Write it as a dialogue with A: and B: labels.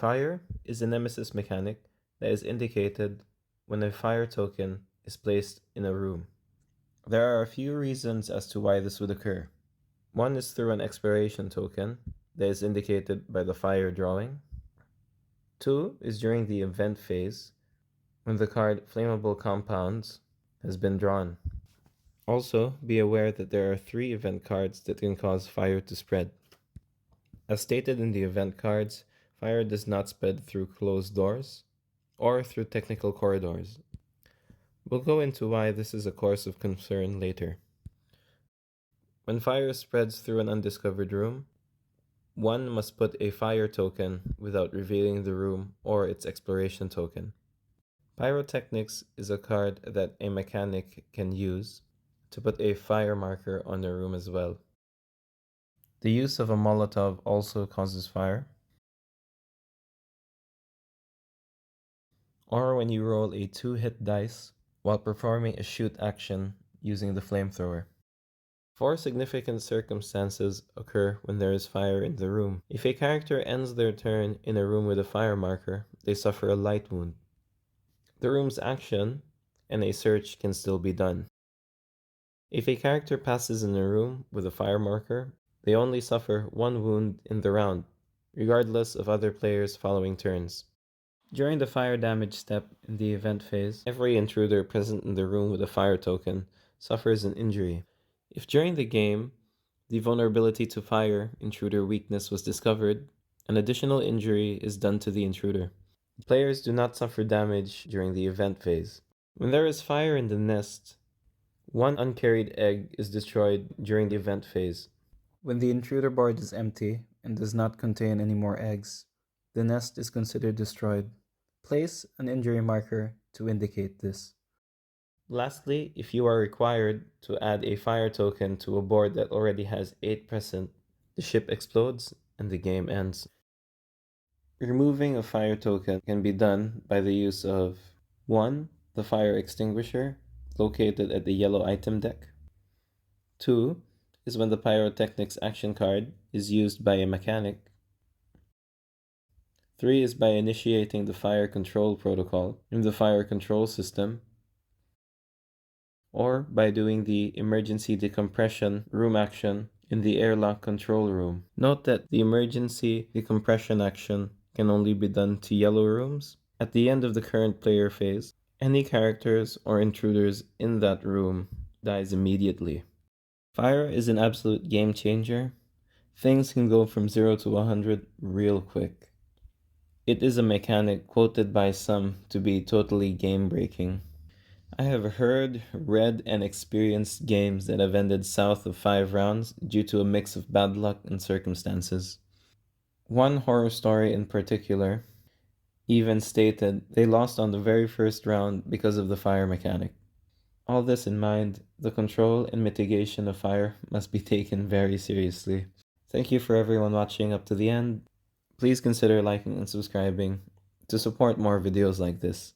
A: Fire is a Nemesis mechanic that is indicated when a fire token is placed in a room. There are a few reasons as to why this would occur. One is through an expiration token that is indicated by the fire drawing. Two is during the event phase when the card Flammable Compounds has been drawn. Also, be aware that there are 3 event cards that can cause fire to spread. As stated in the event cards, fire does not spread through closed doors or through technical corridors. We'll go into why this is a cause of concern later. When fire spreads through an undiscovered room, one must put a fire token without revealing the room or its exploration token. Pyrotechnics is a card that a mechanic can use to put a fire marker on a room as well. The use of a Molotov also causes fire. Or when you roll a 2-hit dice while performing a shoot action using the flamethrower. 4 significant circumstances occur when there is fire in the room. If a character ends their turn in a room with a fire marker, they suffer a light wound. The room's action and a search can still be done. If a character passes in a room with a fire marker, they only suffer 1 wound in the round, regardless of other players' following turns. During the fire damage step in the event phase, every intruder present in the room with a fire token suffers an injury. If during the game, the vulnerability to fire intruder weakness was discovered, an additional injury is done to the intruder. Players do not suffer damage during the event phase. When there is fire in the nest, 1 uncarried egg is destroyed during the event phase. When the intruder board is empty and does not contain any more eggs, the nest is considered destroyed. Place an injury marker to indicate this. Lastly, if you are required to add a fire token to a board that already has 8 present, the ship explodes and the game ends. Removing a fire token can be done by the use of 1. The fire extinguisher, located at the yellow item deck. 2. Is when the pyrotechnics action card is used by a mechanic. 3 is by initiating the fire control protocol in the fire control system, or by doing the emergency decompression room action in the airlock control room. Note that the emergency decompression action can only be done to yellow rooms. At the end of the current player phase, any characters or intruders in that room dies immediately. Fire is an absolute game changer. Things can go from 0 to 100 real quick. It is a mechanic quoted by some to be totally game-breaking. I have heard, read, and experienced games that have ended south of 5 rounds due to a mix of bad luck and circumstances. One horror story in particular even stated they lost on the very first round because of the fire mechanic. All this in mind, the control and mitigation of fire must be taken very seriously. Thank you for everyone watching up to the end. Please consider liking and subscribing to support more videos like this.